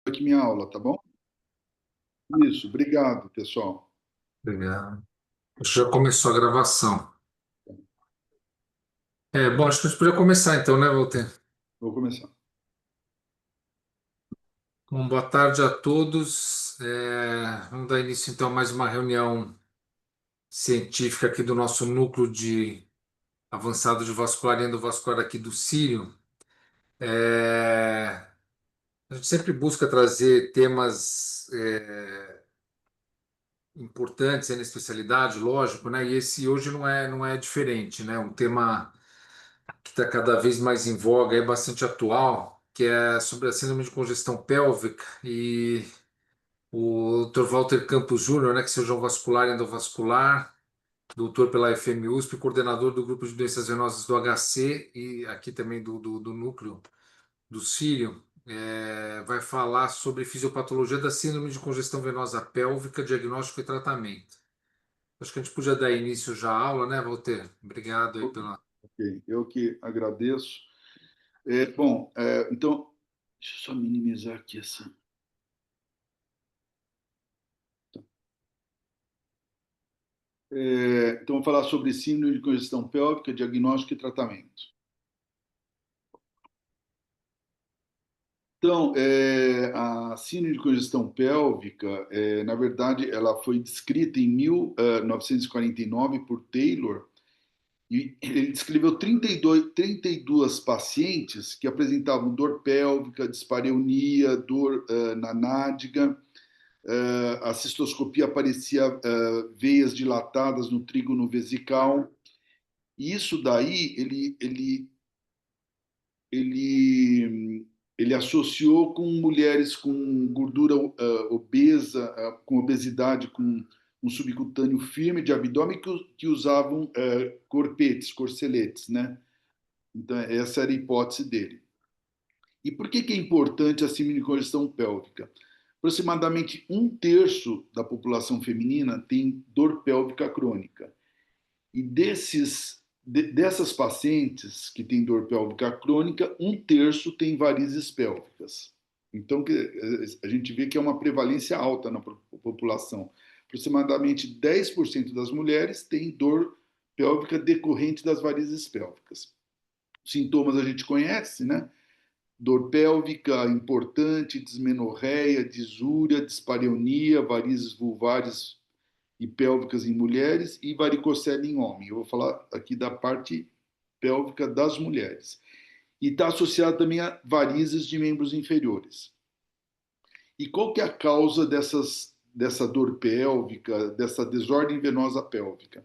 Aqui minha aula, tá bom? Isso, obrigado, pessoal. Obrigado. Acho que já começou a gravação. Bom, acho que a gente podia começar então, né, Walter? Vou começar. Bom, boa tarde a todos. Vamos dar início então a mais uma reunião científica aqui do nosso núcleo de avançado de vascular e endovascular aqui do Círio. É, a gente sempre busca trazer temas importantes aí na especialidade, lógico, né? E esse hoje não é diferente, né? Um tema que está cada vez mais em voga, é bastante atual, que é sobre a síndrome de congestão pélvica e o Dr. Walter Campos Júnior, né, que é cirurgião vascular e endovascular, doutor pela FMUSP, coordenador do grupo de doenças venosas do HC e aqui também do núcleo do Círio, vai falar sobre fisiopatologia da síndrome de congestão venosa pélvica, diagnóstico e tratamento. Acho que a gente podia dar início já à aula, né, Walter? Obrigado aí pela. Ok, eu que agradeço. Bom, então, deixa eu só minimizar aqui essa. Então, vou falar sobre síndrome de congestão pélvica, diagnóstico e tratamento. Então, a síndrome de congestão pélvica, na verdade, ela foi descrita em 1949 por Taylor. E ele descreveu 32 pacientes que apresentavam dor pélvica, dispareunia, dor na nádega. A cistoscopia aparecia veias dilatadas no trígono vesical. E isso daí ele associou com mulheres com gordura obesa, com obesidade, com um subcutâneo firme de abdômen que usavam corpetes, corceletes, né? Então, essa era a hipótese dele. E por que é importante a semicongestão pélvica? Aproximadamente um terço da população feminina tem dor pélvica crônica. E dessas pacientes que têm dor pélvica crônica, um terço tem varizes pélvicas. Então, a gente vê que é uma prevalência alta na população. Aproximadamente 10% das mulheres têm dor pélvica decorrente das varizes pélvicas. Sintomas a gente conhece, né? Dor pélvica importante, dismenorreia, disúria, dispareunia, varizes vulvares e pélvicas em mulheres e varicocele em homem. Eu vou falar aqui da parte pélvica das mulheres. E está associado também a varizes de membros inferiores. E qual que é a causa dessa dor pélvica, dessa desordem venosa pélvica?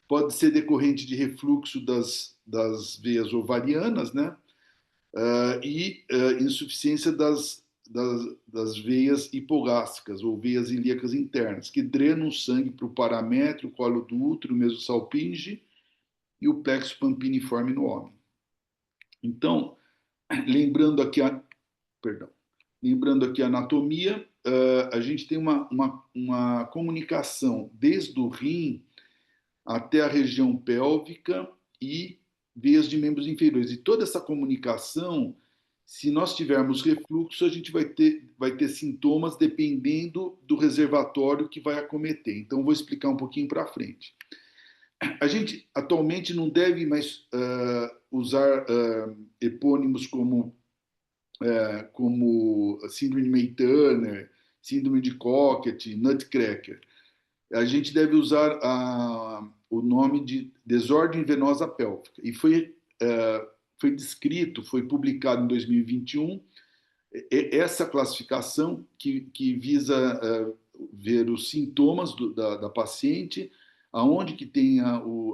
Pode ser decorrente de refluxo das veias ovarianas, né? Insuficiência das veias hipogástricas ou veias ilíacas internas, que drenam o sangue para o paramétrio, o colo do útero, o mesosalpinge e o plexo pampiniforme no homem. Então, lembrando aqui a, perdão, lembrando aqui a anatomia, a gente tem uma comunicação desde o rim até a região pélvica e veias de membros inferiores. E toda essa comunicação, se nós tivermos refluxo, a gente vai ter sintomas dependendo do reservatório que vai acometer. Então, vou explicar um pouquinho para frente. A gente atualmente não deve mais usar epônimos como síndrome de May-Turner, síndrome de Cockett, Nutcracker. A gente deve usar o nome de desordem venosa pélvica. E foi descrito, foi publicado em 2021, essa classificação que visa ver os sintomas da paciente, aonde que tem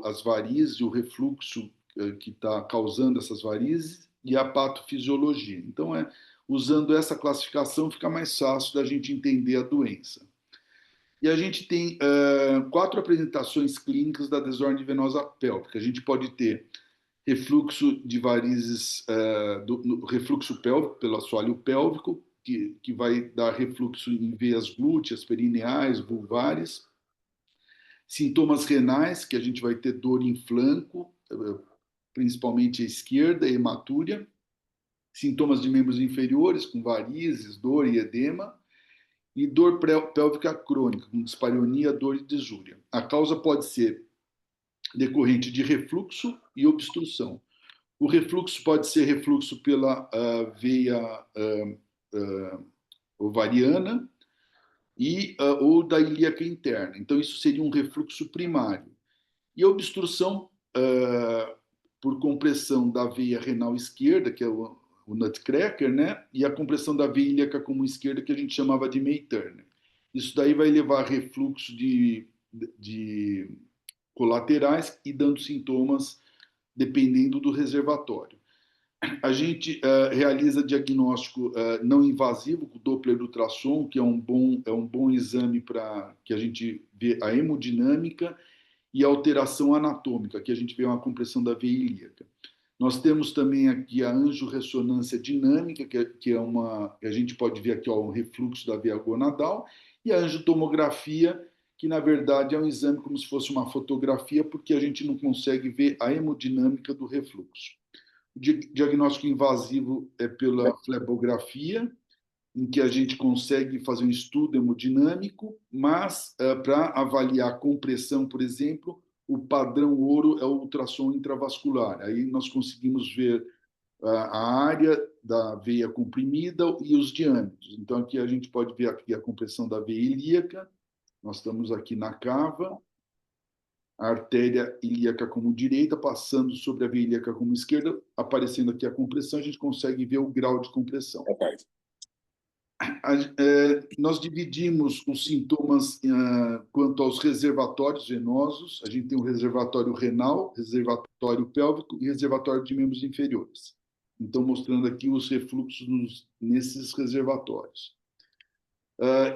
as varizes, o refluxo que está causando essas varizes e a patofisiologia. Então, usando essa classificação, fica mais fácil da gente entender a doença. E a gente tem quatro apresentações clínicas da desordem venosa pélvica. A gente pode ter refluxo de varizes, refluxo pélvico pelo assoalho pélvico, que vai dar refluxo em veias glúteas, perineais, vulvares. Sintomas renais, que a gente vai ter dor em flanco, principalmente a esquerda, hematúria. sintomas de membros inferiores, com varizes, dor e edema, e dor pélvica crônica, com dispareunia, dor e disúria. A causa pode ser decorrente de refluxo e obstrução. O refluxo pode ser refluxo pela veia ovariana ou da ilíaca interna. Então, isso seria um refluxo primário. E a obstrução por compressão da veia renal esquerda, que é o nutcracker, né? E a compressão da veia ilíaca comum esquerda, que a gente chamava de May-Turner. Isso daí vai levar a refluxo de colaterais e dando sintomas dependendo do reservatório. A gente realiza diagnóstico não invasivo com Doppler ultrassom, que é um bom exame para que a gente vê a hemodinâmica e a alteração anatômica, que a gente vê uma compressão da veia ilíaca. Nós temos também aqui a angiorressonância dinâmica, que é uma, que a gente pode ver aqui um refluxo da veia gonadal, e a angiotomografia, que na verdade é um exame como se fosse uma fotografia, porque a gente não consegue ver a hemodinâmica do refluxo. O diagnóstico invasivo é pela flebografia, em que a gente consegue fazer um estudo hemodinâmico, mas para avaliar a compressão, por exemplo, o padrão ouro é o ultrassom intravascular. Aí nós conseguimos ver a área da veia comprimida e os diâmetros. Então aqui a gente pode ver aqui a compressão da veia ilíaca. Nós estamos aqui na cava, a artéria ilíaca como direita, passando sobre a veia ilíaca como esquerda, aparecendo aqui a compressão, a gente consegue ver o grau de compressão. Nós dividimos os sintomas quanto aos reservatórios venosos. A gente tem o reservatório renal, reservatório pélvico e reservatório de membros inferiores. Então, mostrando aqui os refluxos nesses reservatórios.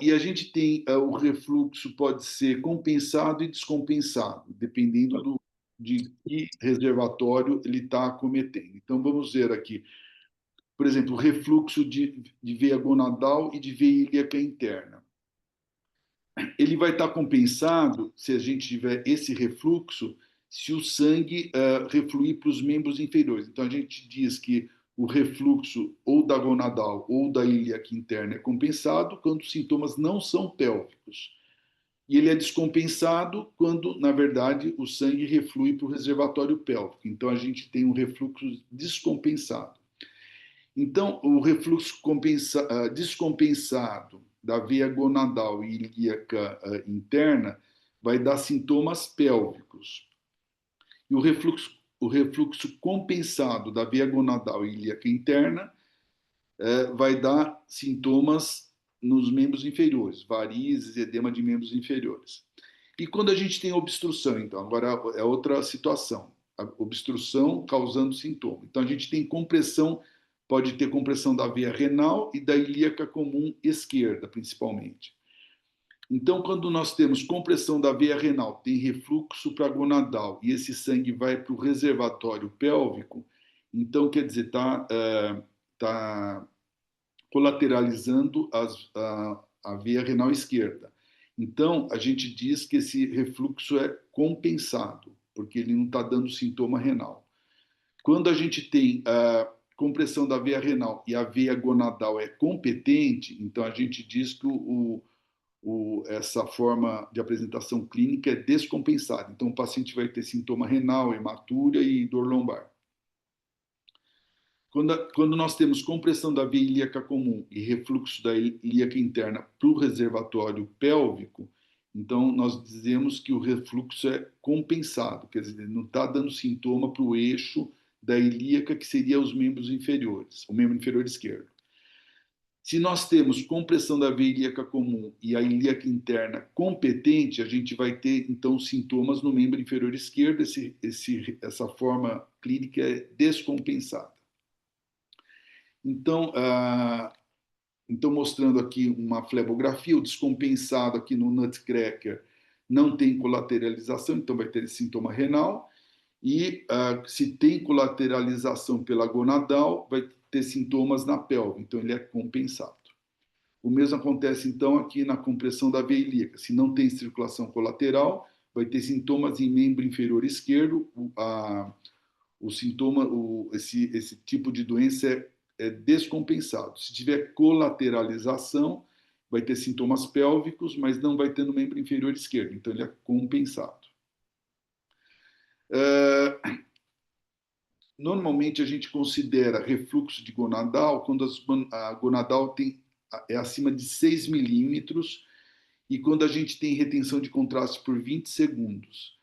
E a gente tem o refluxo pode ser compensado e descompensado, dependendo de que reservatório ele está acometendo. Então, vamos ver aqui. Por exemplo, refluxo de veia gonadal e de veia ilíaca interna. Ele vai estar compensado, se a gente tiver esse refluxo, se o sangue refluir para os membros inferiores. Então, a gente diz que o refluxo ou da gonadal ou da ilíaca interna é compensado quando os sintomas não são pélvicos. E ele é descompensado quando, na verdade, o sangue reflui para o reservatório pélvico. Então, a gente tem um refluxo descompensado. Então, o refluxo descompensado da veia gonadal e ilíaca interna vai dar sintomas pélvicos. E o refluxo compensado da veia gonadal e ilíaca interna vai dar sintomas nos membros inferiores, varizes, edema de membros inferiores. E quando a gente tem obstrução, então, agora é outra situação. A obstrução causando sintoma. Então, a gente tem compressão, pode ter compressão da veia renal e da ilíaca comum esquerda, principalmente. Então, quando nós temos compressão da veia renal, tem refluxo para a gonadal e esse sangue vai para o reservatório pélvico, então, quer dizer, tá colateralizando a veia renal esquerda. Então, a gente diz que esse refluxo é compensado, porque ele não está dando sintoma renal. Quando a gente tem a compressão da veia renal e a veia gonadal é competente, então a gente diz que essa forma de apresentação clínica é descompensada. Então, o paciente vai ter sintoma renal, hematúria e dor lombar. Quando nós temos compressão da veia ilíaca comum e refluxo da ilíaca interna para o reservatório pélvico, então nós dizemos que o refluxo é compensado, quer dizer, não está dando sintoma para o eixo da ilíaca, que seria os membros inferiores, o membro inferior esquerdo. Se nós temos compressão da veia ilíaca comum e a ilíaca interna competente, a gente vai ter, então, sintomas no membro inferior esquerdo. Essa forma clínica é descompensada. Então, mostrando aqui uma flebografia, o descompensado aqui no nutcracker não tem colateralização, então vai ter sintoma renal. E se tem colateralização pela gonadal, vai ter sintomas na pelve, então ele é compensado. O mesmo acontece, então, aqui na compressão da veia ilíaca. Se não tem circulação colateral, vai ter sintomas em membro inferior esquerdo. O sintoma, esse tipo de doença é descompensado. Se tiver colateralização, vai ter sintomas pélvicos, mas não vai ter no membro inferior esquerdo, então ele é compensado. Normalmente a gente considera refluxo de gonadal quando a gonadal é acima de 6 milímetros e quando a gente tem retenção de contraste por 20 segundos.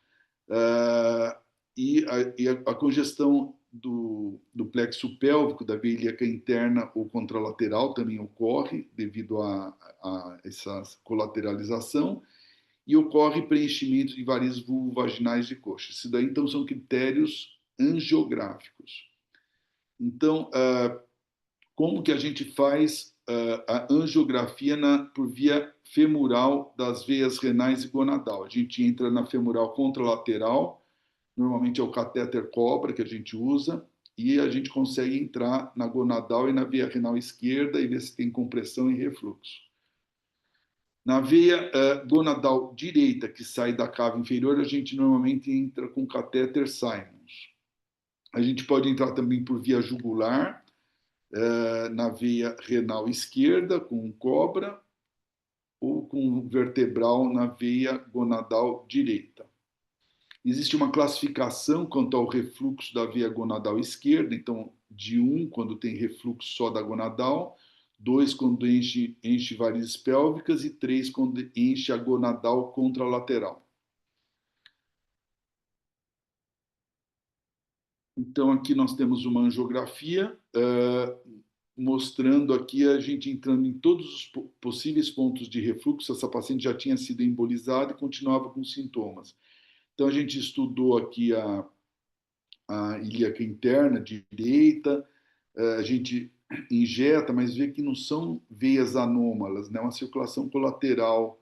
A congestão do plexo pélvico, da veia ilíaca interna ou contralateral também ocorre devido a essa colateralização e ocorre preenchimento de varizes vulvovaginais de coxa. Isso daí, então, são critérios angiográficos. Então, como que a gente faz a angiografia por via femoral das veias renais e gonadal? A gente entra na femoral contralateral, normalmente é o catéter cobra que a gente usa, e a gente consegue entrar na gonadal e na veia renal esquerda e ver se tem compressão e refluxo. Na veia gonadal direita, que sai da cava inferior, a gente normalmente entra com catéter Simons. A gente pode entrar também por via jugular, na veia renal esquerda, com cobra, ou com vertebral na veia gonadal direita. Existe uma classificação quanto ao refluxo da veia gonadal esquerda, então, de 1, quando tem refluxo só da gonadal, 2, quando enche varizes pélvicas, e 3, quando enche a gonadal contralateral. Então, aqui nós temos uma angiografia, mostrando aqui a gente entrando em todos os possíveis pontos de refluxo. Essa paciente já tinha sido embolizada e continuava com sintomas. Então, a gente estudou aqui a ilíaca interna direita, a gente injeta, mas vê que não são veias anômalas, né? Uma circulação colateral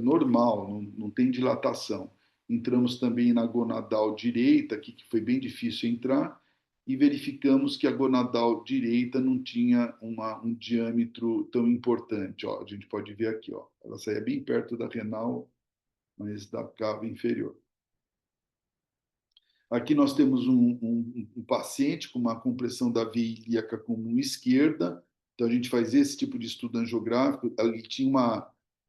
normal, não tem dilatação. Entramos também na gonadal direita, aqui, que foi bem difícil entrar, e verificamos que a gonadal direita não tinha um diâmetro tão importante. Ó, a gente pode ver aqui, ó, ela saía bem perto da renal, mas da cava inferior. Aqui nós temos um paciente com uma compressão da veia ilíaca comum esquerda, então a gente faz esse tipo de estudo angiográfico. Ele tinha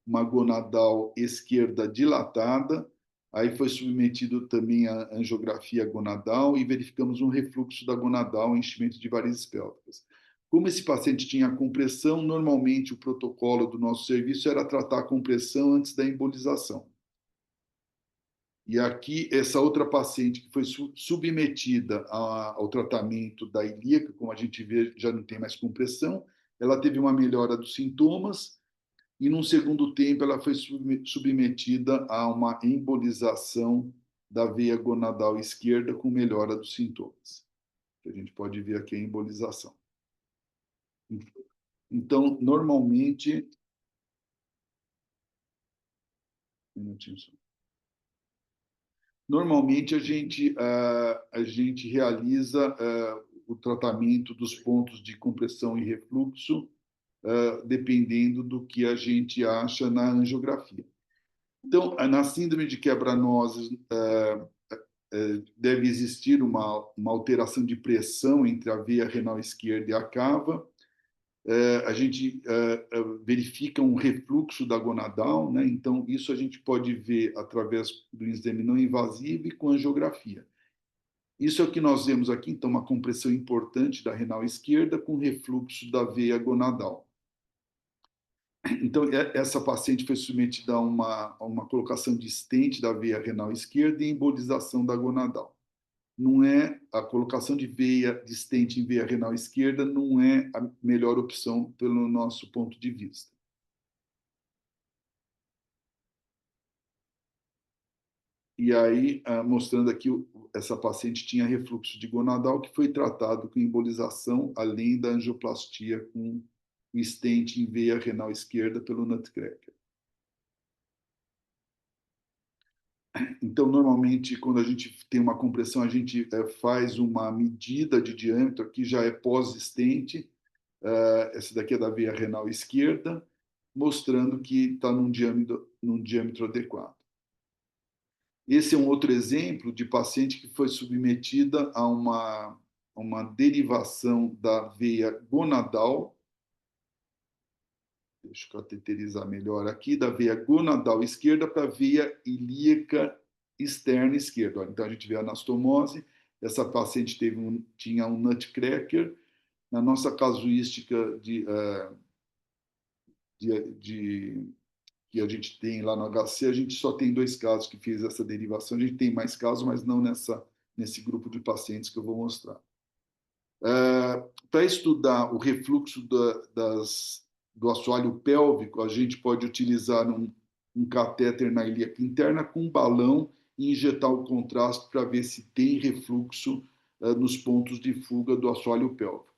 uma gonadal esquerda dilatada, aí foi submetido também à angiografia gonadal e verificamos um refluxo da gonadal, enchimento de varizes pélvicas. Como esse paciente tinha compressão, normalmente o protocolo do nosso serviço era tratar a compressão antes da embolização. E aqui, essa outra paciente que foi submetida ao tratamento da ilíaca, como a gente vê, já não tem mais compressão, ela teve uma melhora dos sintomas e, num segundo tempo, ela foi submetida a uma embolização da veia gonadal esquerda com melhora dos sintomas. A gente pode ver aqui a embolização. Então, normalmente... Um minutinho só. Normalmente, a gente realiza o tratamento dos pontos de compressão e refluxo, dependendo do que a gente acha na angiografia. Então, na síndrome de quebra-nozes, deve existir uma alteração de pressão entre a veia renal esquerda e a cava. A gente verifica um refluxo da gonadal, né? Então, isso a gente pode ver através do exame não invasivo e com angiografia. Isso é o que nós vemos aqui, então, uma compressão importante da renal esquerda com refluxo da veia gonadal. Então, essa paciente foi submetida a uma colocação de stent da veia renal esquerda e embolização da gonadal. Não é a colocação de stent em veia renal esquerda, não é a melhor opção pelo nosso ponto de vista. E aí, mostrando aqui, essa paciente tinha refluxo de gonadal que foi tratado com embolização, além da angioplastia com o stent em veia renal esquerda pelo nutcracker. Então, normalmente, quando a gente tem uma compressão, a gente faz uma medida de diâmetro, que já é pós-stent, essa daqui é da veia renal esquerda, mostrando que está num diâmetro adequado. Esse é um outro exemplo de paciente que foi submetida a uma derivação da veia gonadal, deixa eu cateterizar melhor aqui, da veia gonadal esquerda para a veia ilíaca externa esquerda. Olha, então, a gente vê a anastomose, essa paciente tinha um nutcracker. Na nossa casuística que a gente tem lá no HC, a gente só tem 2 casos que fez essa derivação. A gente tem mais casos, mas não nesse grupo de pacientes que eu vou mostrar. Para estudar o refluxo do assoalho pélvico, a gente pode utilizar um catéter na ilíaca interna com um balão e injetar o contraste para ver se tem refluxo nos pontos de fuga do assoalho pélvico.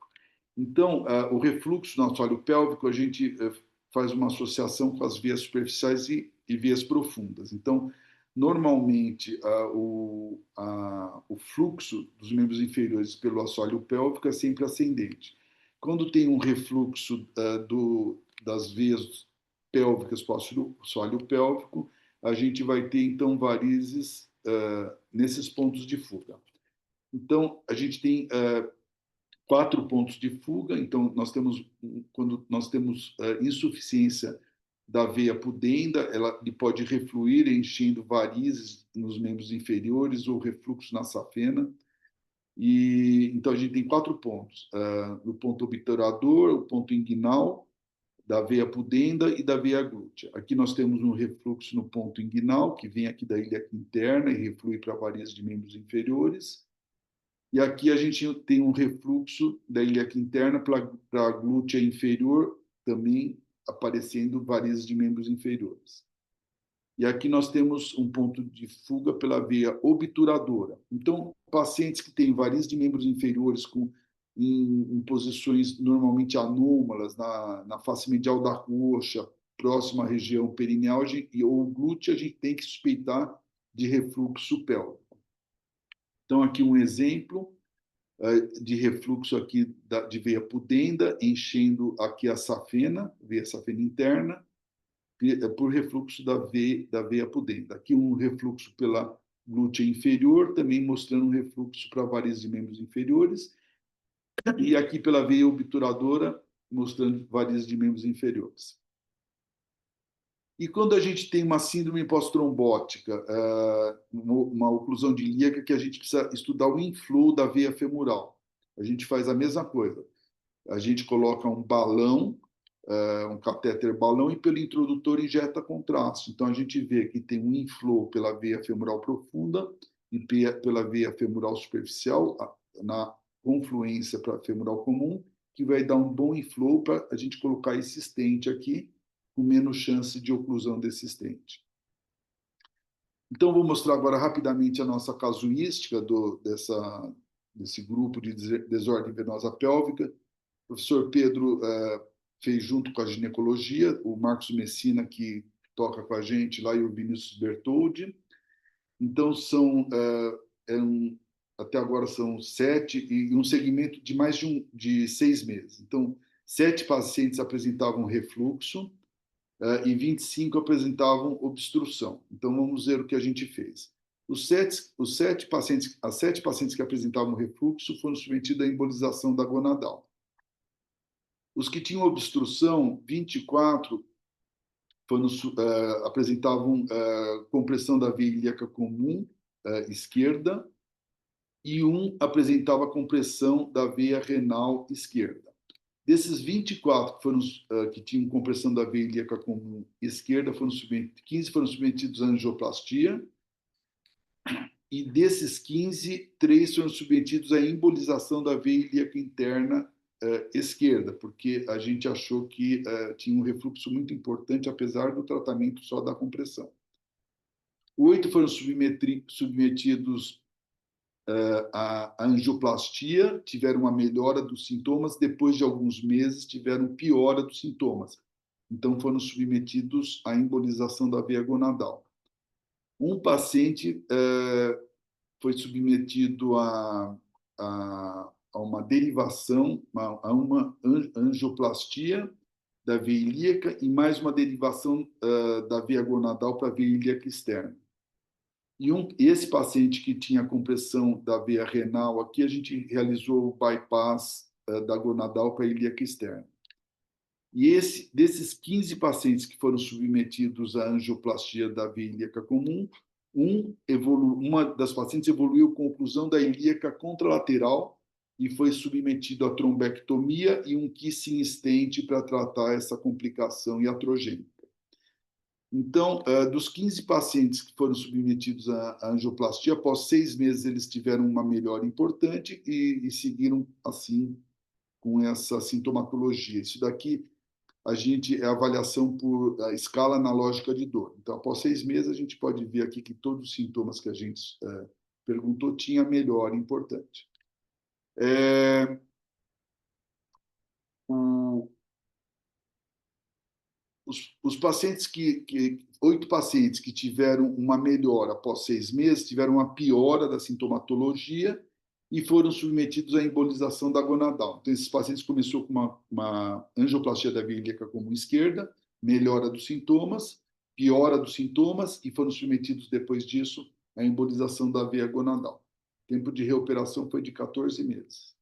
Então, o refluxo no assoalho pélvico, a gente faz uma associação com as veias superficiais e veias profundas. Então, normalmente, o fluxo dos membros inferiores pelo assoalho pélvico é sempre ascendente. Quando tem um refluxo das veias pélvicas para o assoalho pélvico, a gente vai ter, então, varizes nesses pontos de fuga. Então, a gente tem 4 pontos de fuga. Então, quando nós temos insuficiência da veia pudenda, ela pode refluir enchendo varizes nos membros inferiores ou refluxo na safena. E então a gente tem 4 pontos: o ponto obturador, o ponto inguinal, da veia pudenda e da veia glútea. Aqui nós temos um refluxo no ponto inguinal, que vem aqui da ilíaca interna e reflui para varizes de membros inferiores. E aqui a gente tem um refluxo da ilíaca interna para a glútea inferior, também aparecendo varizes de membros inferiores. E aqui nós temos um ponto de fuga pela veia obturadora. Então, pacientes que têm varizes de membros inferiores em posições normalmente anômalas, na face medial da coxa, próxima à região perineal ou glútea, a gente tem que suspeitar de refluxo pélvico. Então, aqui um exemplo de refluxo aqui de veia pudenda, enchendo aqui a safena, veia safena interna, por refluxo da veia pudenda. Aqui um refluxo pela glútea inferior, também mostrando um refluxo para varizes de membros inferiores, e aqui pela veia obturadora, mostrando varizes de membros inferiores. E quando a gente tem uma síndrome pós-trombótica, uma oclusão de ilíaca, que a gente precisa estudar o inflow da veia femoral, a gente faz a mesma coisa. A gente coloca um balão, um catéter balão, e pelo introdutor injeta contraste. Então, a gente vê que tem um inflow pela veia femoral profunda e pela veia femoral superficial, na confluência para a femoral comum, que vai dar um bom inflow para a gente colocar esse stent aqui, com menos chance de oclusão desse stent. Então, vou mostrar agora rapidamente a nossa casuística desse grupo de desordem venosa pélvica. O professor Pedro fez junto com a ginecologia, o Marcos Messina, que toca com a gente lá, e o Vinícius Bertoldi. Então, até agora são 7, e um segmento de mais de 6 meses. Então, 7 pacientes apresentavam refluxo, e 25 apresentavam obstrução. Então, vamos ver o que a gente fez. As 7 pacientes que apresentavam refluxo foram submetidos à embolização da gonadal. Os que tinham obstrução, 24 apresentavam compressão da veia ilíaca comum esquerda, e 1 apresentava compressão da veia renal esquerda. Desses 24 que tinham compressão da veia ilíaca comum esquerda, 15 foram submetidos à angioplastia, e desses 15, 3 foram submetidos à embolização da veia ilíaca interna esquerda, porque a gente achou que tinha um refluxo muito importante, apesar do tratamento só da compressão. 8 foram submetidos a angioplastia, tiveram uma melhora dos sintomas, depois de alguns meses tiveram piora dos sintomas. Então, foram submetidos à embolização da veia gonadal. Um paciente foi submetido a uma derivação, a uma angioplastia da veia ilíaca e mais uma derivação da veia gonadal para a veia ilíaca externa. Esse paciente que tinha compressão da veia renal, aqui a gente realizou o bypass da gonadal para a ilíaca externa. E desses 15 pacientes que foram submetidos à angioplastia da veia ilíaca comum, uma das pacientes evoluiu com oclusão da ilíaca contralateral e foi submetido à trombectomia e um kissing stent para tratar essa complicação iatrogênica. Então, dos 15 pacientes que foram submetidos à angioplastia, após 6 meses eles tiveram uma melhora importante e seguiram assim com essa sintomatologia. Isso daqui é a avaliação por a escala analógica de dor. Então, após 6 meses, a gente pode ver aqui que todos os sintomas que a gente perguntou tinha melhora importante. Os pacientes 8 pacientes que tiveram uma melhora após 6 meses tiveram uma piora da sintomatologia e foram submetidos à embolização da gonadal. Então, esses pacientes começou com uma angioplastia da veia ilíaca comum esquerda, melhora dos sintomas, piora dos sintomas e foram submetidos depois disso à embolização da veia gonadal. O tempo de reoperação foi de 14 meses.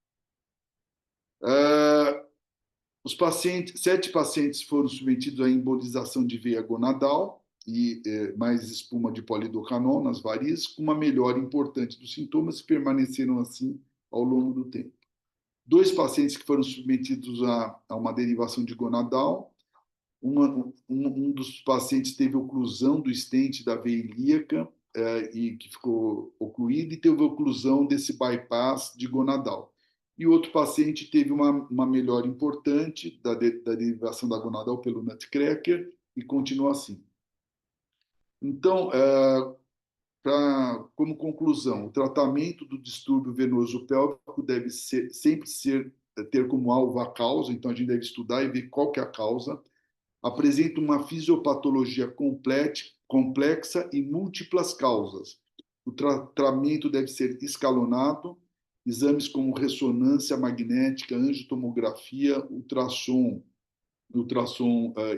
7 pacientes foram submetidos à embolização de veia gonadal e mais espuma de polidocanol nas varizes, com uma melhora importante dos sintomas e permaneceram assim ao longo do tempo. 2 pacientes que foram submetidos a uma derivação de gonadal, um dos pacientes teve oclusão do estente da veia ilíaca e que ficou ocluído e teve oclusão desse bypass de gonadal. E o outro paciente teve uma melhora importante da derivação da gonadal pelo nutcracker e continua assim. Então, como conclusão, o tratamento do distúrbio venoso pélvico deve sempre ter como alvo a causa, então a gente deve estudar e ver qual que é a causa. Apresenta uma fisiopatologia complexa e múltiplas causas. O tratamento deve ser escalonado, exames como ressonância magnética, angiotomografia, ultrassom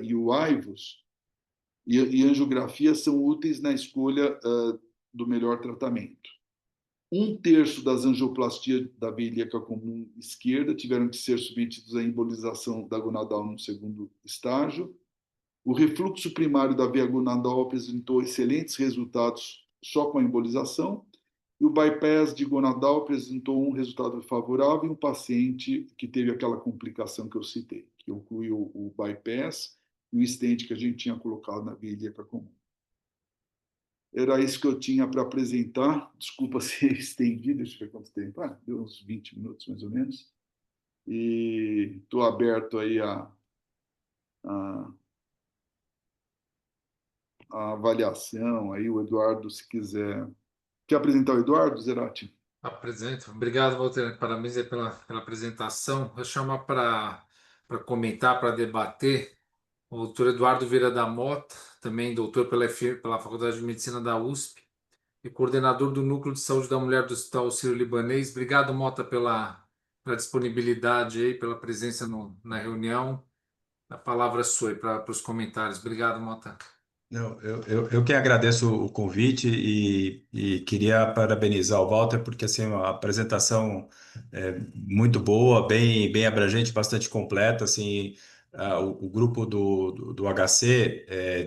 e o AIVOS, e angiografia são úteis na escolha do melhor tratamento. 1/3 das angioplastias da veia ilíaca comum esquerda tiveram que ser submetidos à embolização da gonadal no segundo estágio. O refluxo primário da veia gonadal apresentou excelentes resultados só com a embolização, e o bypass de gonadal apresentou um resultado favorável em um paciente que teve aquela complicação que eu citei, que incluiu o bypass e o stent que a gente tinha colocado na veia ilíaca comum. Era isso que eu tinha para apresentar. Desculpa se estendi, deixa eu ver quanto tempo. Deu uns 20 minutos, mais ou menos. E estou aberto aí a avaliação. Aí o Eduardo, se quiser. Quer apresentar o Eduardo, Zerati? Apresento. Obrigado, Walter. Parabéns aí pela apresentação. Vou chamar para comentar, para debater, o doutor Eduardo Vieira da Mota, também doutor pela Faculdade de Medicina da USP e coordenador do Núcleo de Saúde da Mulher do Hospital Sírio-Libanês. Obrigado, Mota, pela disponibilidade aí, pela presença na reunião. A palavra é sua aí para os comentários. Obrigado, Mota. Não, eu que agradeço o convite e queria parabenizar o Walter, porque assim, a apresentação é muito boa, bem abrangente, bastante completa. Assim, o grupo do HC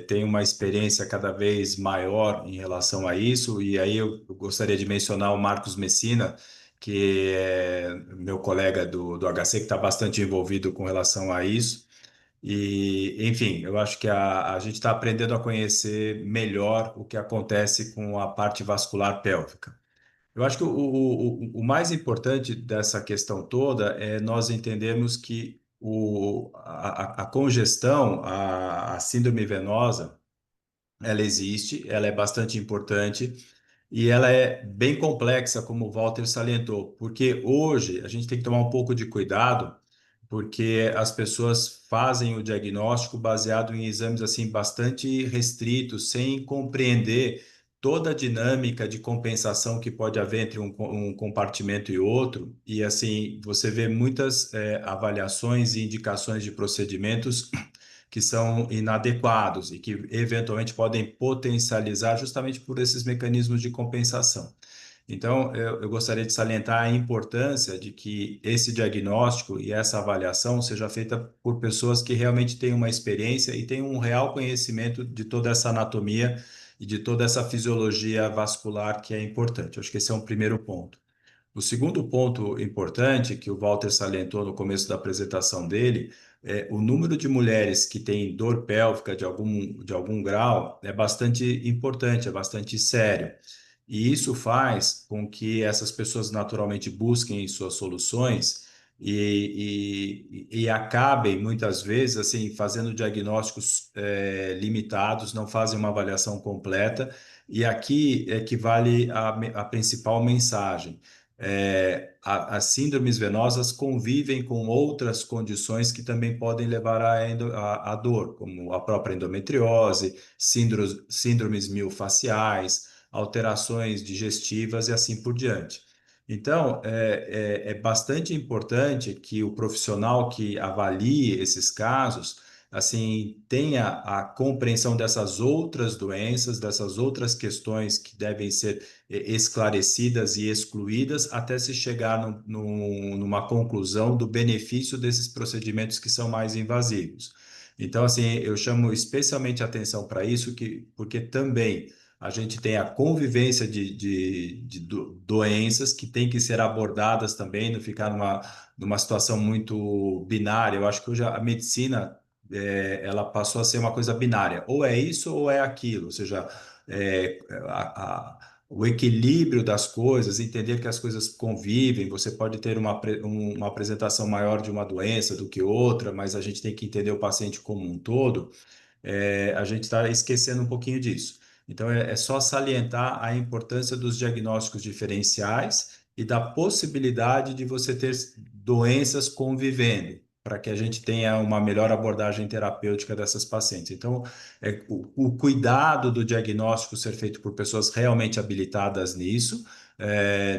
tem uma experiência cada vez maior em relação a isso, e aí eu gostaria de mencionar o Marcos Messina, que é meu colega do HC, que está bastante envolvido com relação a isso. E, enfim, eu acho que a gente está aprendendo a conhecer melhor o que acontece com a parte vascular pélvica. Eu acho que o mais importante dessa questão toda é nós entendermos que a congestão, a síndrome venosa, ela existe, ela é bastante importante e ela é bem complexa, como o Walter salientou, porque hoje a gente tem que tomar um pouco de cuidado, porque as pessoas fazem o diagnóstico baseado em exames assim bastante restritos, sem compreender toda a dinâmica de compensação que pode haver entre um compartimento e outro. E assim, você vê muitas avaliações e indicações de procedimentos que são inadequados e que eventualmente podem potencializar justamente por esses mecanismos de compensação. Então, eu gostaria de salientar a importância de que esse diagnóstico e essa avaliação seja feita por pessoas que realmente têm uma experiência e têm um real conhecimento de toda essa anatomia e de toda essa fisiologia vascular que é importante. Eu acho que esse é um primeiro ponto. O segundo ponto importante que o Walter salientou no começo da apresentação dele é o número de mulheres que têm dor pélvica de algum grau é bastante importante, é bastante sério. E isso faz com que essas pessoas naturalmente busquem suas soluções e acabem, muitas vezes, assim, fazendo diagnósticos limitados, não fazem uma avaliação completa. E aqui é que vale a principal mensagem. As síndromes venosas convivem com outras condições que também podem levar à dor, como a própria endometriose, síndromes miofasciais, alterações digestivas e assim por diante. Então, é bastante importante que o profissional que avalie esses casos, assim, tenha a compreensão dessas outras doenças, dessas outras questões que devem ser esclarecidas e excluídas até se chegar numa conclusão do benefício desses procedimentos que são mais invasivos. Então, assim, eu chamo especialmente atenção para isso, porque também a gente tem a convivência de doenças que têm que ser abordadas também, não ficar numa situação muito binária. Eu acho que hoje a medicina ela passou a ser uma coisa binária, ou é isso ou é aquilo, ou seja, o equilíbrio das coisas, entender que as coisas convivem, você pode ter uma apresentação maior de uma doença do que outra, mas a gente tem que entender o paciente como um todo, a gente está esquecendo um pouquinho disso. Então, é só salientar a importância dos diagnósticos diferenciais e da possibilidade de você ter doenças convivendo, para que a gente tenha uma melhor abordagem terapêutica dessas pacientes. Então, o cuidado do diagnóstico ser feito por pessoas realmente habilitadas nisso,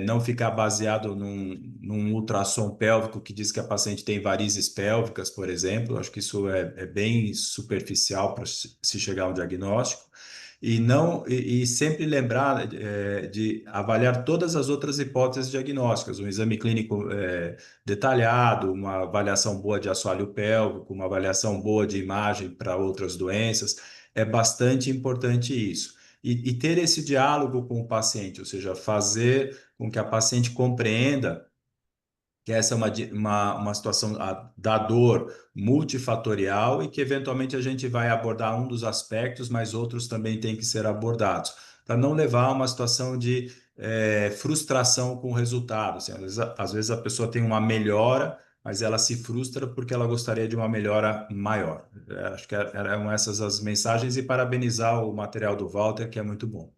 não ficar baseado num ultrassom pélvico que diz que a paciente tem varizes pélvicas, por exemplo. Acho que isso é bem superficial para se chegar a um diagnóstico. E não e sempre lembrar de avaliar todas as outras hipóteses diagnósticas, um exame clínico detalhado, uma avaliação boa de assoalho pélvico, uma avaliação boa de imagem para outras doenças, é bastante importante isso. E ter esse diálogo com o paciente, ou seja, fazer com que a paciente compreenda que essa é uma situação da dor multifatorial e que eventualmente a gente vai abordar um dos aspectos, mas outros também têm que ser abordados, para não levar a uma situação de frustração com o resultado. Assim, às vezes a pessoa tem uma melhora, mas ela se frustra porque ela gostaria de uma melhora maior. Acho que eram essas as mensagens e parabenizar o material do Walter, que é muito bom.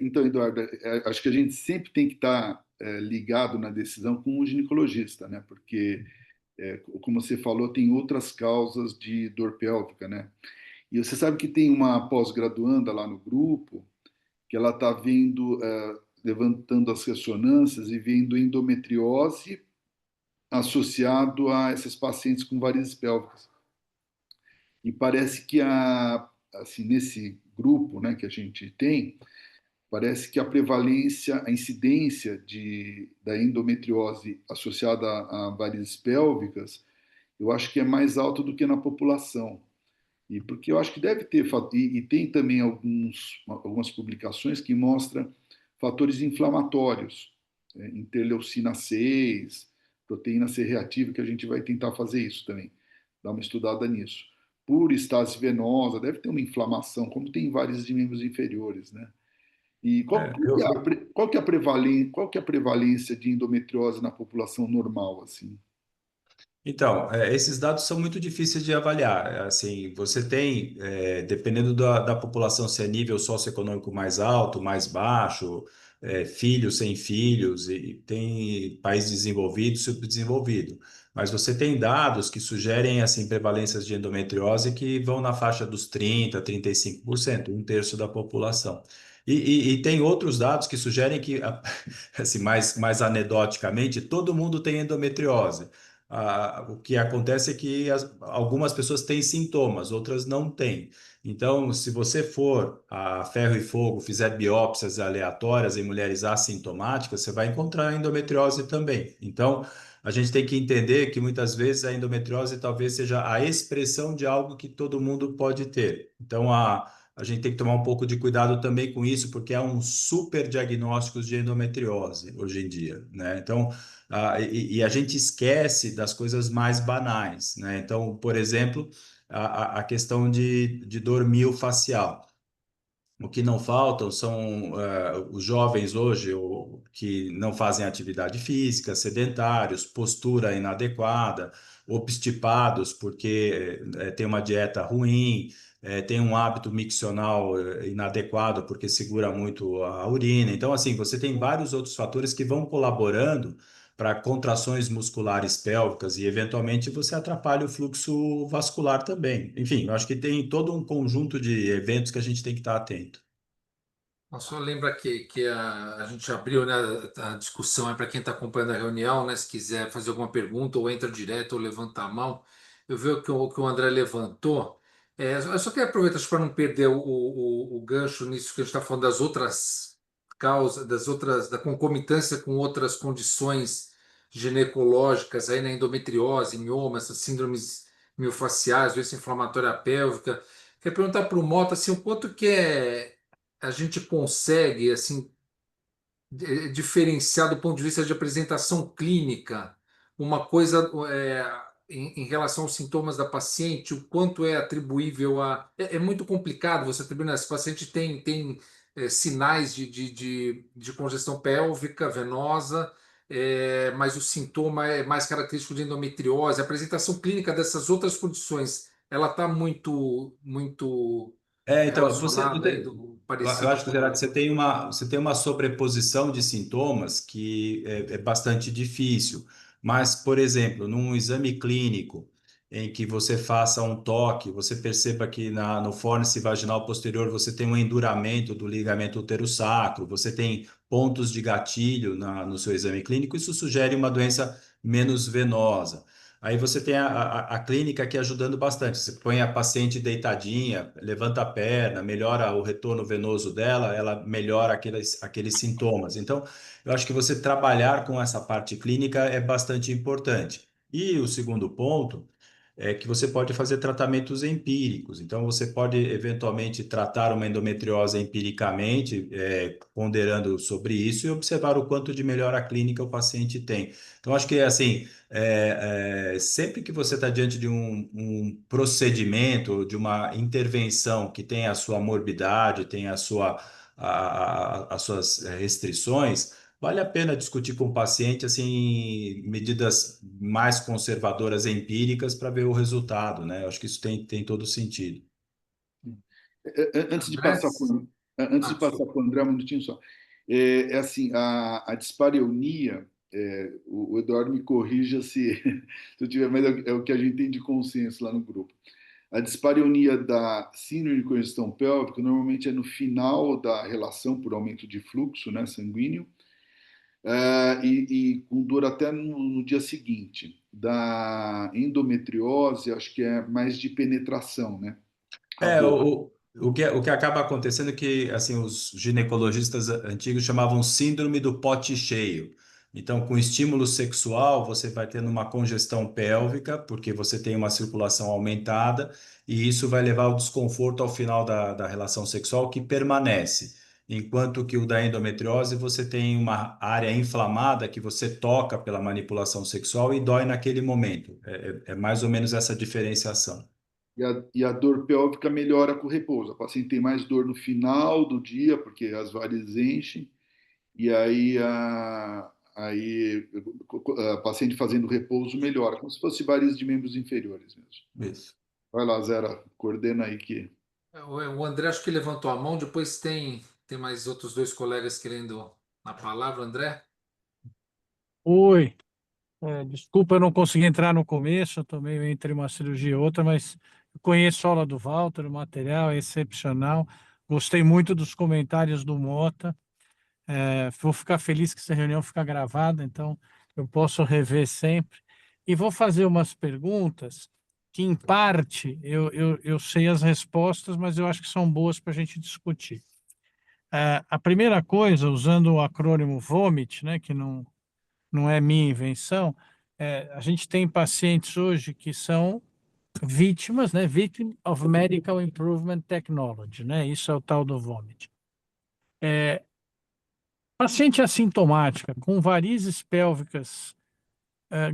Então, Eduardo, acho que a gente sempre tem que estar ligado na decisão com o ginecologista, né? Porque, como você falou, tem outras causas de dor pélvica, né? E você sabe que tem uma pós-graduanda lá no grupo que ela está vendo, levantando as ressonâncias e vendo endometriose associado a essas pacientes com varizes pélvicas. E parece que assim, nesse grupo, né, que a gente tem, parece que a prevalência, a incidência da endometriose associada a varizes pélvicas, eu acho que é mais alta do que na população. E porque eu acho que deve ter, e tem também algumas publicações que mostram fatores inflamatórios, interleucina 6, proteína C reativa, que a gente vai tentar fazer isso também, dar uma estudada nisso. Por estase venosa, deve ter uma inflamação, como tem em vários de membros inferiores, né? E É, eu, qual que é a prevalência de endometriose na população normal, assim? Então, esses dados são muito difíceis de avaliar. Assim, você tem, dependendo da população, se é nível socioeconômico mais alto, mais baixo, filhos sem filhos, e tem país desenvolvido, subdesenvolvido. Mas você tem dados que sugerem assim prevalências de endometriose que vão na faixa dos 35%, um terço da população. E tem outros dados que sugerem que, assim, mais anedoticamente, todo mundo tem endometriose. o que acontece é que algumas pessoas têm sintomas, outras não têm. Então, se você for a ferro e fogo, fizer biópsias aleatórias em mulheres assintomáticas, você vai encontrar endometriose também. Então, a gente tem que entender que muitas vezes a endometriose talvez seja a expressão de algo que todo mundo pode ter. Então, a gente tem que tomar um pouco de cuidado também com isso, porque há um super diagnóstico de endometriose hoje em dia, né? Então, e a gente esquece das coisas mais banais, né? Então, por exemplo, a questão de dor miofascial. O que não faltam são os jovens hoje que não fazem atividade física, sedentários, postura inadequada, obstipados porque tem uma dieta ruim, tem um hábito miccional inadequado porque segura muito a urina. Então, assim, você tem vários outros fatores que vão colaborando para contrações musculares pélvicas e, eventualmente, você atrapalha o fluxo vascular também. Enfim, eu acho que tem todo um conjunto de eventos que a gente tem que estar atento. Só lembra que a gente abriu, né, a discussão para quem está acompanhando a reunião, né, se quiser fazer alguma pergunta, ou entra direto ou levanta a mão. Eu vi que o André levantou. Eu só quero aproveitar para não perder o gancho nisso que a gente está falando das outras causas, da concomitância com outras condições ginecológicas, aí na endometriose, mioma, essas síndromes miofaciais, doença inflamatória pélvica. Quero perguntar para o Mota assim, o quanto que a gente consegue assim diferenciar do ponto de vista de apresentação clínica uma coisa em relação aos sintomas da paciente, o quanto é atribuível a. É muito complicado você atribuir, né? Esse paciente tem sinais de congestão pélvica venosa, mas o sintoma é mais característico de endometriose. A apresentação clínica dessas outras condições, ela está muito Então, relacionada aí, eu parecida acho que, Gerardo, com. você tem uma sobreposição de sintomas que é bastante difícil. Mas, por exemplo, num exame clínico em que você faça um toque, você perceba que no fórnice vaginal posterior você tem um enduramento do ligamento uterosacro, você tem pontos de gatilho no seu exame clínico, isso sugere uma doença menos venosa. Aí você tem a clínica aqui ajudando bastante. Você põe a paciente deitadinha, levanta a perna, melhora o retorno venoso dela, ela melhora aqueles sintomas. Então, eu acho que você trabalhar com essa parte clínica é bastante importante. E o segundo ponto é que você pode fazer tratamentos empíricos. Então, você pode eventualmente tratar uma endometriose empiricamente, ponderando sobre isso e observar o quanto de melhora clínica o paciente tem. Então, acho que assim sempre que você está diante de um procedimento, de uma intervenção que tem a sua morbidade, tem as suas restrições, vale a pena discutir com o paciente assim medidas mais conservadoras empíricas para ver o resultado, né? Eu acho que isso tem todo sentido. Antes de passar Andrés? antes de passar Desculpa. para o André, um minutinho só. Assim, a dispareunia, o Eduardo me corrija se eu tiver, mas é o que a gente tem de consenso lá no grupo. A dispareunia da síndrome de congestão pélvica normalmente é no final da relação por aumento de fluxo, né, sanguíneo, e com dor até no dia seguinte. Da endometriose, acho que é mais de penetração, né? A É, dor. o que acaba acontecendo é que assim, os ginecologistas antigos chamavam síndrome do pote cheio. Então, com estímulo sexual, você vai tendo uma congestão pélvica, porque você tem uma circulação aumentada, e isso vai levar ao desconforto ao final da relação sexual, que permanece. Enquanto que o da endometriose, você tem uma área inflamada que você toca pela manipulação sexual e dói naquele momento. É mais ou menos essa diferenciação. E a dor pélvica melhora com o repouso. A paciente tem mais dor no final do dia, porque as varizes enchem, e aí a paciente fazendo repouso melhora, como se fosse varizes de membros inferiores mesmo. Isso. Vai lá, Zera, coordena aí que. O André acho que levantou a mão, depois tem mais outros dois colegas querendo a palavra, André? Oi, desculpa eu não consegui entrar no começo, eu tô meio entre uma cirurgia e outra, mas eu conheço a aula do Walter, o material é excepcional, gostei muito dos comentários do Mota, vou ficar feliz que essa reunião fica gravada, então eu posso rever sempre. e vou fazer umas perguntas que, em parte, eu sei as respostas, mas eu acho que são boas para a gente discutir. A primeira coisa, usando o acrônimo VOMIT, né, que não é minha invenção, a gente tem pacientes hoje que são vítimas, né, Victim of Medical Improvement Technology, né, isso é o tal do VOMIT. Paciente assintomática, com varizes pélvicas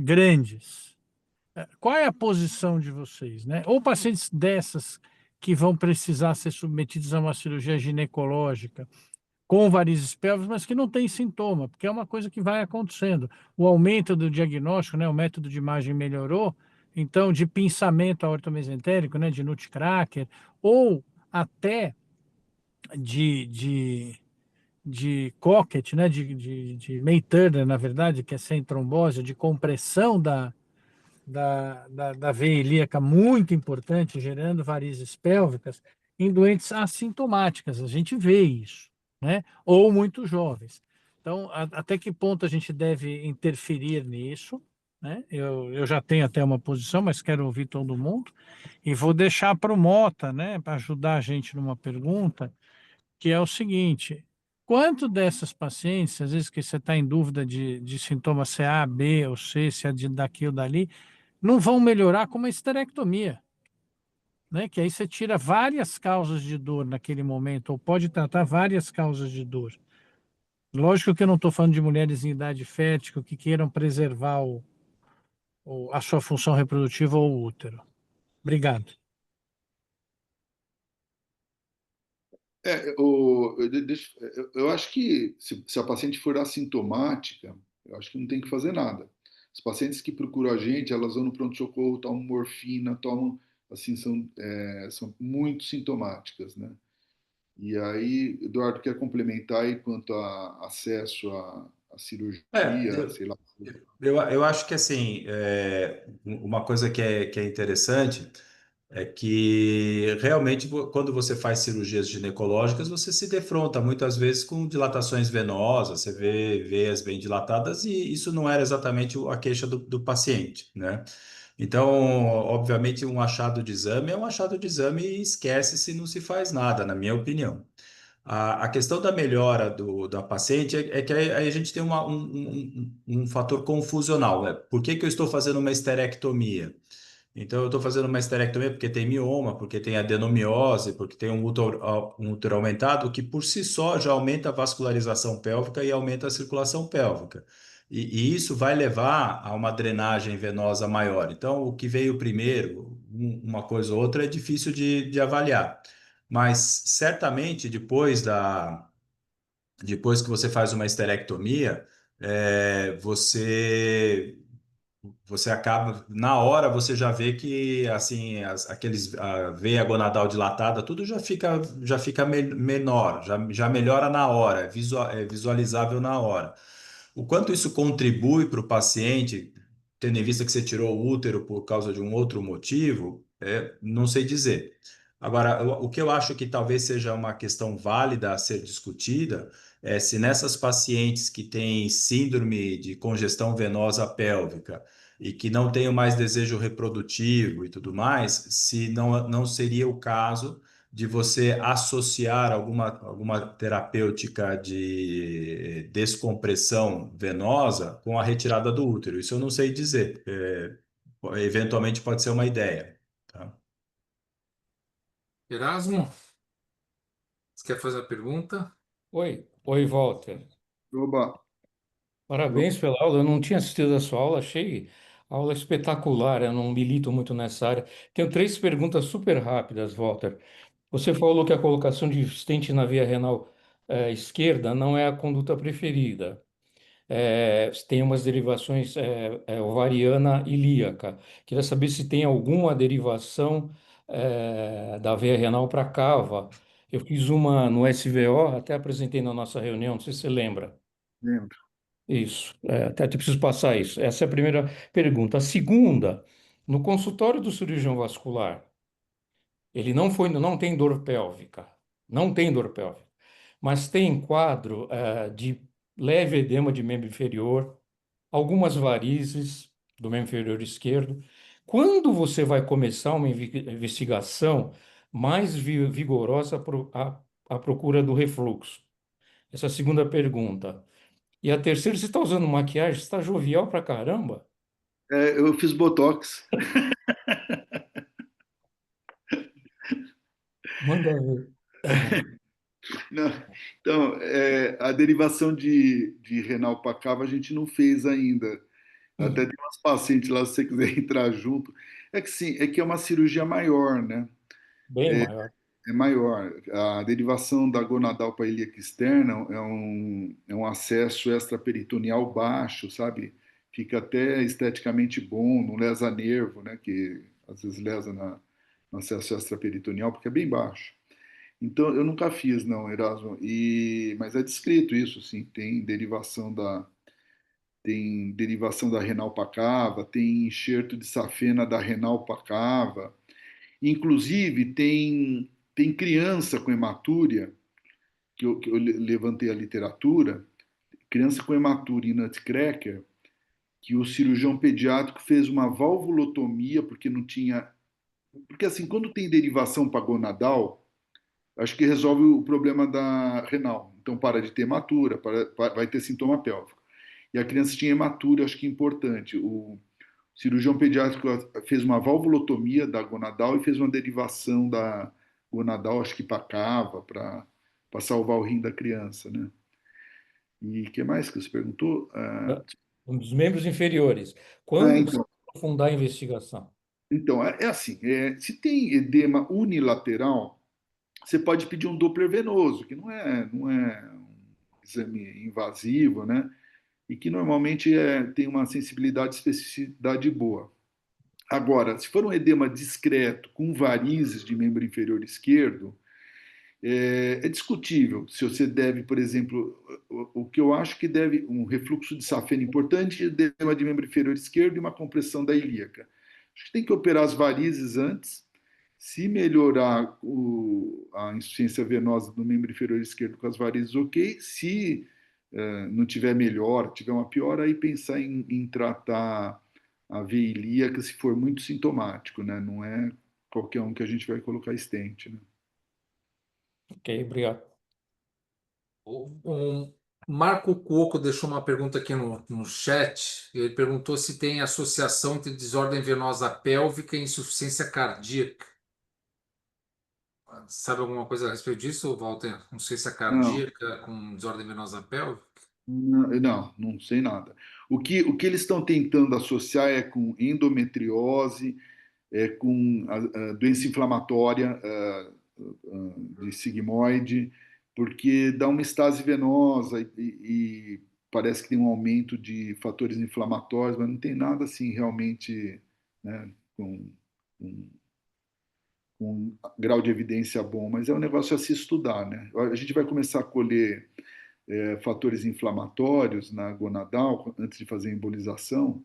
grandes, qual é a posição de vocês, né? Ou pacientes dessas que vão precisar ser submetidos a uma cirurgia ginecológica com varizes pélvicas, mas que não tem sintoma, porque é uma coisa que vai acontecendo. O aumento do diagnóstico, né, o método de imagem melhorou, então de pinçamento aortomesentérico, né, de nutcracker, ou até de Cocket, né, de May-Turner, na verdade, que é sem trombose, de compressão da veia ilíaca muito importante, gerando varizes pélvicas, em doentes assintomáticas. A gente vê isso, né? Ou muito jovens. Então, até que ponto a gente deve interferir nisso? Né? Eu já tenho até uma posição, mas quero ouvir todo mundo. E vou deixar para o Mota, né, para ajudar a gente numa pergunta, que é o seguinte: quanto dessas pacientes, às vezes que você está em dúvida de sintoma se é A, B ou C, se é daqui ou dali, não vão melhorar com uma esterectomia, né? Que aí você tira várias causas de dor naquele momento, ou pode tratar várias causas de dor. Lógico que eu não estou falando de mulheres em idade fértil que queiram preservar a sua função reprodutiva ou o útero. Obrigado. Eu acho que se a paciente for assintomática, eu acho que não tem que fazer nada. As pacientes que procuram a gente, elas vão no pronto-socorro, tomam morfina, tomam, assim, são muito sintomáticas, né? E aí, Eduardo, quer complementar aí quanto a acesso à É, cirurgia, sei lá. eu acho que assim, uma coisa que é interessante é que realmente quando você faz cirurgias ginecológicas, você se defronta muitas vezes com dilatações venosas, você vê veias bem dilatadas e isso não era exatamente a queixa do paciente, né? Então, obviamente, um achado de exame é um achado de exame e esquece se não se faz nada, na minha opinião. A questão da melhora da paciente é que aí a gente tem um fator confusional, né? Por que que eu estou fazendo uma esterectomia? Então, eu estou fazendo uma esterectomia porque tem mioma, porque tem adenomiose, porque tem um útero aumentado, que por si só já aumenta a vascularização pélvica e aumenta a circulação pélvica. E isso vai levar a uma drenagem venosa maior. Então, o que veio primeiro, uma coisa ou outra, é difícil de avaliar. Mas certamente depois que você faz uma esterectomia, você acaba, na hora você já vê que assim, a veia gonadal dilatada, tudo já fica menor, já melhora na hora, é visualizável na hora. O quanto isso contribui para o paciente, tendo em vista que você tirou o útero por causa de um outro motivo, não sei dizer. Agora, o que eu acho que talvez seja uma questão válida a ser discutida é se nessas pacientes que têm síndrome de congestão venosa pélvica e que não têm mais desejo reprodutivo e tudo mais, se não seria o caso de você associar alguma terapêutica de descompressão venosa com a retirada do útero. Isso eu não sei dizer. Eventualmente pode ser uma ideia. Tá? Erasmo, você quer fazer a pergunta? Oi, Walter. Oba, Parabéns pela aula. Eu não tinha assistido a sua aula, achei a aula espetacular. Eu não milito muito nessa área. Tenho três perguntas super rápidas, Walter. Você falou que a colocação de stent na via renal esquerda não é a conduta preferida. Tem umas derivações ovariana e ilíaca. Queria saber se tem alguma derivação da veia renal para cava. Eu fiz uma no SVO, até apresentei na nossa reunião, não sei se você lembra. lembro. Isso, até te preciso passar isso. Essa é a primeira pergunta. A segunda, no consultório do cirurgião vascular, ele não tem dor pélvica, não tem dor pélvica, mas tem quadro de leve edema de membro inferior, algumas varizes, do membro inferior esquerdo. Quando você vai começar uma investigação mais vigorosa à procura do refluxo? Essa é a segunda pergunta. E a terceira, você está usando maquiagem? Você está jovial pra caramba? Eu fiz Botox. Manda ver. Não, então, a derivação de renal para cava a gente não fez ainda. Até tem umas pacientes lá, se você quiser entrar junto. É que sim, é que é uma cirurgia maior, né? Bem maior. É maior. A derivação da gonadal para ilíaca externa é um acesso extraperitoneal baixo, sabe? Fica até esteticamente bom, não lesa nervo, né? Que às vezes lesa no acesso extraperitoneal, porque é bem baixo. Então, eu nunca fiz, não, Erasmo. Mas é descrito isso, sim. Tem derivação da renal para cava, tem enxerto de safena da renal para cava. Inclusive, tem criança com hematúria, que eu levantei a literatura, criança com hematúria em nutcracker, que o cirurgião pediátrico fez uma valvulotomia porque não tinha. Porque, assim, quando tem derivação para gonadal, acho que resolve o problema da renal. Então, para de ter hematura, vai ter sintoma pélvico. E a criança tinha hematura, acho que é importante. O cirurgião pediátrico fez uma valvulotomia da gonadal e fez uma derivação da gonadal, acho que para cava, para salvar o rim da criança, né? E o que mais que você perguntou? Um dos membros inferiores. Quando você Então, vai aprofundar a investigação? é assim, se tem edema unilateral, você pode pedir um Doppler venoso, que não é um exame invasivo, né? E que normalmente tem uma sensibilidade e especificidade boa. Agora, se for um edema discreto, com varizes de membro inferior esquerdo, é discutível se você deve, por exemplo, o que eu acho que deve, um refluxo de safena importante, edema de membro inferior esquerdo e uma compressão da ilíaca. Acho que tem que operar as varizes antes. Se melhorar a insuficiência venosa do membro inferior esquerdo com as varizes, ok. Se não tiver melhor, tiver uma pior, aí pensar em tratar a veia ilíaca se for muito sintomático, né? Não é qualquer um que a gente vai colocar stent, né? Ok, obrigado. O Marco Cuoco deixou uma pergunta aqui no chat. Ele perguntou se tem associação entre desordem venosa pélvica e insuficiência cardíaca. Sabe alguma coisa a respeito disso, Walter? Insuficiência Não, cardíaca com desordem venosa pélvica? não sei nada. O que eles estão tentando associar é com endometriose, com a doença inflamatória de sigmoide, porque dá uma estase venosa e parece que tem um aumento de fatores inflamatórios, mas não tem nada assim realmente, né, com um grau de evidência bom, mas é um negócio a se estudar, né? A gente vai começar a colher fatores inflamatórios na gonadal antes de fazer a embolização,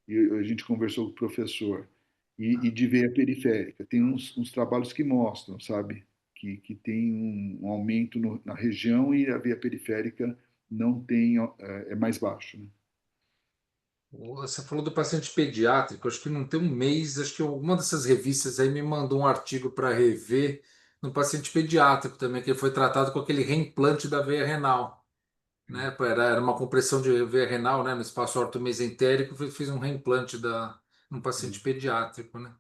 e a gente conversou com o professor, e de veia periférica. Tem uns trabalhos que mostram, sabe, que tem um aumento na região e a veia periférica não tem, é mais baixo, né? Você falou do paciente pediátrico, acho que não tem um mês, acho que alguma dessas revistas aí me mandou um artigo para rever no paciente pediátrico também, que foi tratado com aquele reimplante da veia renal, né? Era uma compressão de veia renal, né, no espaço ortomesentérico, fiz um reimplante num paciente pediátrico, né?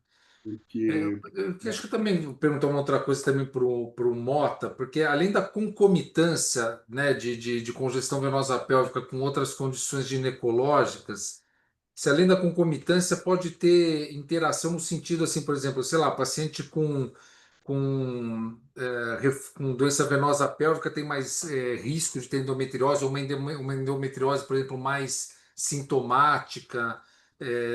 Porque Eu acho que também vou perguntar uma outra coisa também para o Mota, porque além da concomitância, né, de congestão venosa pélvica com outras condições ginecológicas, se além da concomitância pode ter interação no sentido assim, por exemplo, sei lá, paciente com doença venosa pélvica tem mais risco de ter endometriose, ou uma endometriose, por exemplo, mais sintomática,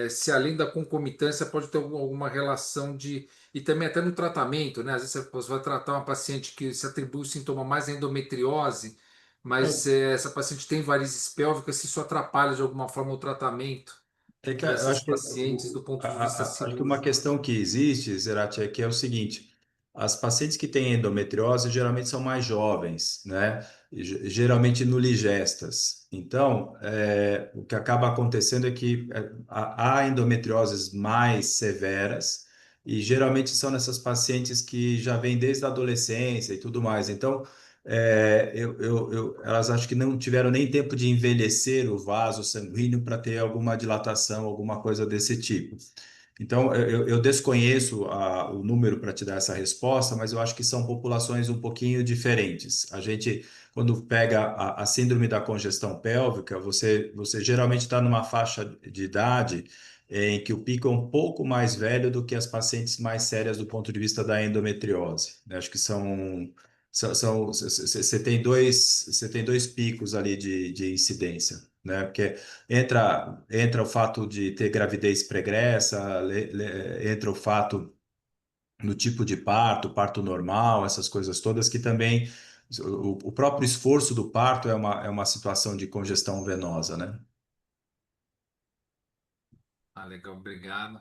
se além da concomitância pode ter alguma relação de. E também até no tratamento, né? Às vezes você vai tratar uma paciente que se atribui o sintoma mais à endometriose, mas essa paciente tem varizes pélvicas, se isso atrapalha de alguma forma o tratamento É que eu dessas acho que pacientes do ponto de vista acho que uma cirúrgico. questão que existe, Zerati, é o seguinte: as pacientes que têm endometriose geralmente são mais jovens, né? geralmente nuligestas. Então, o que acaba acontecendo é que há endometrioses mais severas e geralmente são nessas pacientes que já vêm desde a adolescência e tudo mais. Então, elas acho que não tiveram nem tempo de envelhecer o vaso sanguíneo para ter alguma dilatação, alguma coisa desse tipo. Então, eu desconheço o número para te dar essa resposta, mas eu acho que são populações um pouquinho diferentes. A gente, quando pega a síndrome da congestão pélvica, você geralmente está numa faixa de idade em que o pico é um pouco mais velho do que as pacientes mais sérias do ponto de vista da endometriose, né? Acho que você tem dois picos ali de incidência, né? Porque entra o fato de ter gravidez pregressa, entra o fato no tipo de parto, parto normal, essas coisas todas que também o próprio esforço do parto é uma situação de congestão venosa, né? Ah, legal, obrigado.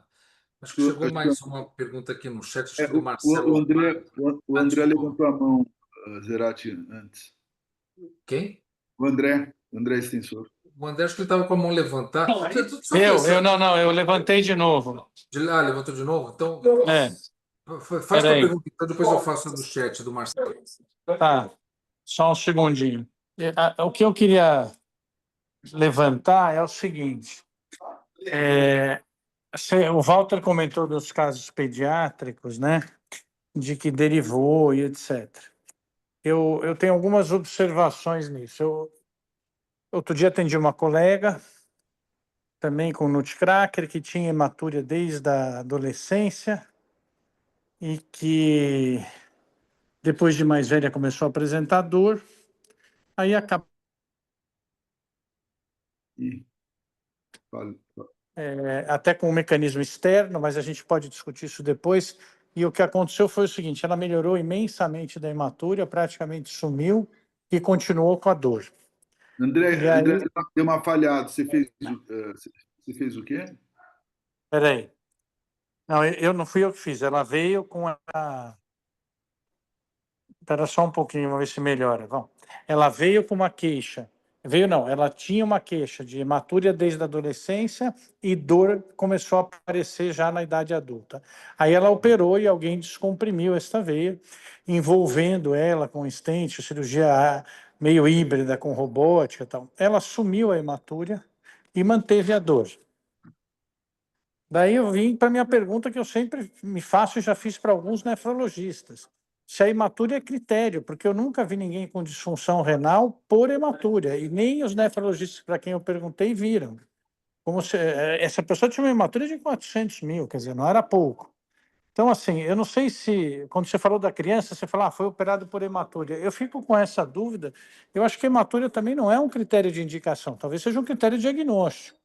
Acho que Eu chegou acho que mais uma pergunta aqui no chat, acho que do o Marcelo André, Almada. o Ah, André desculpa. levantou a mão, Zerati, antes. Quem? O André Extensor. O André, acho que ele estava com a mão levantada. Eu levantei de novo. Levantou de novo? Então, faz tua Peraí. pergunta, então depois eu faço a do chat do Marcelo. Tá, só um segundinho. O que eu queria levantar é o seguinte: o Walter comentou dos casos pediátricos, né? De que derivou e etc. Eu tenho algumas observações nisso. Outro dia atendi uma colega, também com nutcracker, que tinha hematúria desde a adolescência e que, depois de mais velha, começou a apresentar dor. Aí acabou Ih, fala. até com um mecanismo externo, mas a gente pode discutir isso depois. E o que aconteceu foi o seguinte: ela melhorou imensamente da hematúria, praticamente sumiu e continuou com a dor. E aí, André, deu uma falhada. Você fez o quê? peraí. Não, eu não fui eu que fiz. Ela veio com a. Espera só um pouquinho, vamos ver se melhora. Vamos. Ela veio com uma queixa. Veio não, ela tinha uma queixa de hematúria desde a adolescência e dor começou a aparecer já na idade adulta. Aí ela operou e alguém descomprimiu esta veia, envolvendo ela com stent, cirurgia meio híbrida com robótica e tal. Ela sumiu a hematúria e manteve a dor. Daí eu vim para a minha pergunta que eu sempre me faço e já fiz para alguns nefrologistas. Se a hematúria é critério, porque eu nunca vi ninguém com disfunção renal por hematúria, e nem os nefrologistas para quem eu perguntei viram. Como se, essa pessoa tinha uma hematúria de 400 mil, quer dizer, não era pouco. Então, assim, eu não sei se, quando você falou da criança, você falou, foi operado por hematúria. Eu fico com essa dúvida. Eu acho que hematúria também não é um critério de indicação, talvez seja um critério de diagnóstico.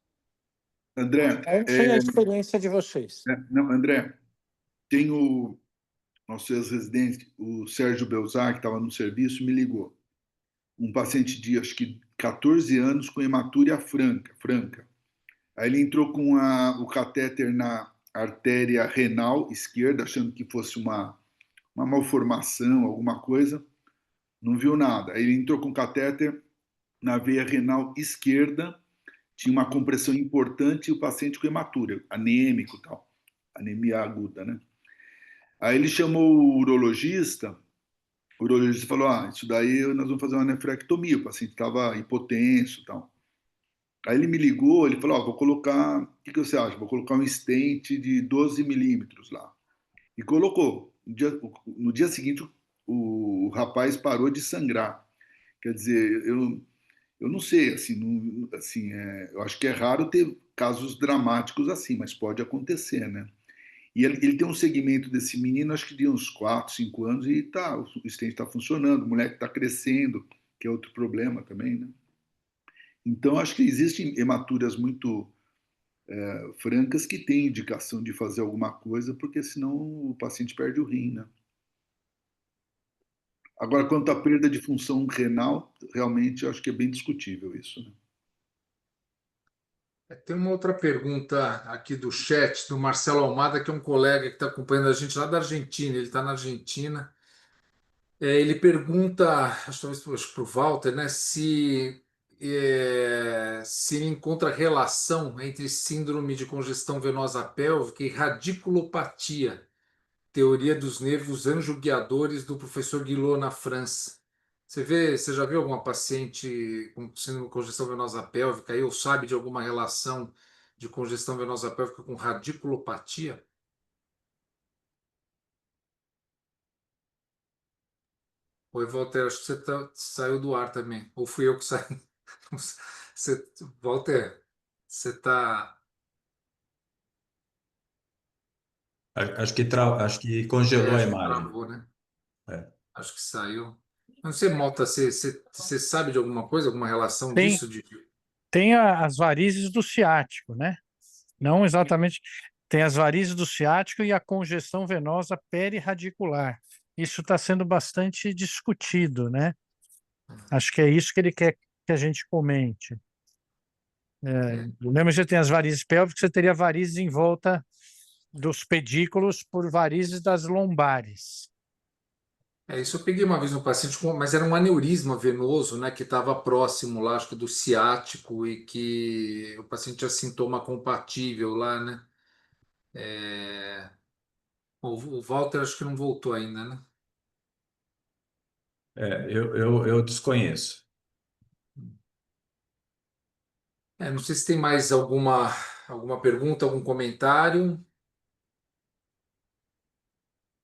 André, Eu não sei a experiência de vocês. não, André, tem o nosso ex-residente, o Sérgio Belzar, que estava no serviço, me ligou. Um paciente de, acho que, 14 anos com hematúria franca. Aí ele entrou com o catéter na artéria renal esquerda, achando que fosse uma malformação, alguma coisa. Não viu nada. Aí ele entrou com o catéter na veia renal esquerda, tinha uma compressão importante e o paciente com hematúria, anêmico e tal. Anemia aguda, né? Aí ele chamou o urologista falou, isso daí nós vamos fazer uma nefrectomia, o paciente estava hipotenso e tal. Aí ele me ligou, ele falou, vou colocar, o que você acha? Vou colocar um stent de 12 milímetros lá. E colocou. No dia seguinte, o rapaz parou de sangrar. Quer dizer, eu não sei, assim, eu acho que é raro ter casos dramáticos assim, mas pode acontecer, né? E ele tem um segmento desse menino, acho que de uns 4, 5 anos, e o stent está funcionando, o moleque está crescendo, que é outro problema também, né? Então, acho que existem hematuras muito francas que têm indicação de fazer alguma coisa, porque senão o paciente perde o rim, né? Agora, quanto à perda de função renal, realmente eu acho que é bem discutível isso, né? Tem uma outra pergunta aqui do chat, do Marcelo Almada, que é um colega que está acompanhando a gente lá da Argentina. Ele está na Argentina Ele pergunta, acho talvez para o Walter, né, se ele encontra relação entre síndrome de congestão venosa pélvica e radiculopatia, teoria dos nervos anjo-guiadores do professor Guillot na França. Você já viu alguma paciente com síndrome de congestão venosa pélvica aí, ou sabe de alguma relação de congestão venosa pélvica com radiculopatia? Oi, Walter, acho que você saiu do ar também. Ou fui eu que saí? Você, Walter, você está. Acho que congelou a Acho que imagem. travou, né? É. Acho que saiu. Não sei, Malta, você sabe de alguma coisa, alguma relação Tem, disso? tem as varizes do ciático, né? Não exatamente. Tem as varizes do ciático e a congestão venosa perirradicular. Isso está sendo bastante discutido, né? Acho que é isso que ele quer que a gente comente. Lembra que você tem as varizes pélvicas, você teria varizes em volta dos pedículos por varizes das lombares. Isso eu peguei uma vez um paciente, mas era um aneurisma venoso, né, que estava próximo lá, acho que do ciático, e que o paciente tinha sintoma compatível lá, né? É, o Walter acho que não voltou ainda, né? Eu desconheço. Não sei se tem mais alguma pergunta, algum comentário.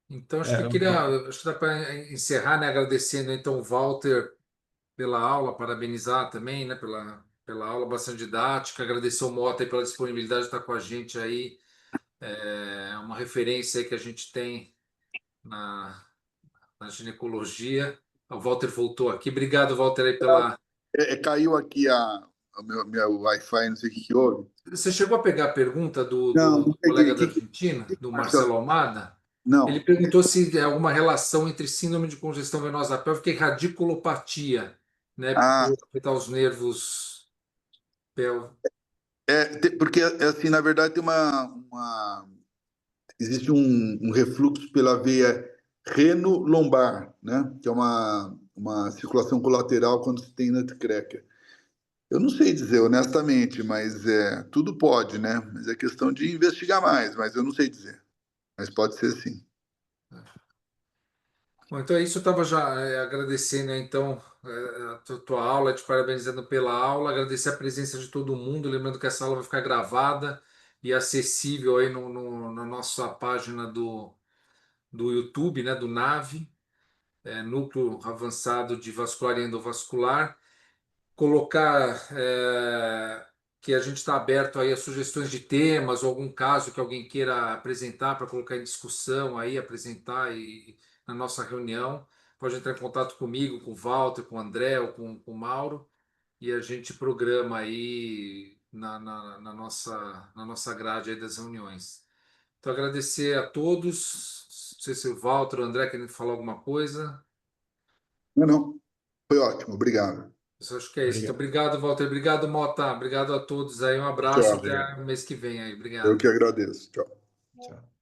Então, É, acho que dá para encerrar, né, agradecendo então o Walter pela aula, parabenizar também, né, pela aula bastante didática, agradecer o Mota aí pela disponibilidade de estar com a gente aí, uma referência aí que a gente tem na, na ginecologia. O Walter voltou aqui. Obrigado, Walter, aí pela. Caiu aqui o meu Wi-Fi, não sei o que houve. Você chegou a pegar a pergunta do, Não, do, não do peguei. colega da Argentina, do Marcelo? Marcelo Almada? Ele Não. perguntou se tem alguma relação entre síndrome de congestão venosa pélvica e radiculopatia, né, Ah, por afetar os nervos pélvicos. porque assim, na verdade, existe um refluxo pela veia reno-lombar, né? Que é uma circulação colateral quando se tem nutcracker. Eu não sei dizer honestamente, mas tudo pode, né? Mas é questão de investigar mais, mas eu não sei dizer. Mas pode ser sim. Bom, então é isso, eu estava já agradecendo, né, então, a tua aula, te parabenizando pela aula, agradecer a presença de todo mundo, lembrando que essa aula vai ficar gravada e acessível aí na nossa página do YouTube, né, do NAVE, Núcleo Avançado de Vascular e Endovascular. Colocar que a gente está aberto aí a sugestões de temas ou algum caso que alguém queira apresentar para colocar em discussão aí, apresentar na nossa reunião. Pode entrar em contato comigo, com o Walter, com o André ou com o Mauro e a gente programa aí na nossa grade aí das reuniões. Então, agradecer a todos. Não sei se o Walter ou o André querem falar alguma coisa. Não, não. Foi ótimo. Obrigado. Eu acho que é isso. Então, obrigado. obrigado, Walter. Obrigado, Mota. Obrigado a todos aí. Um abraço. Tchau, Até gente. o mês que vem aí. Eu Obrigado. que agradeço. Tchau. Tchau.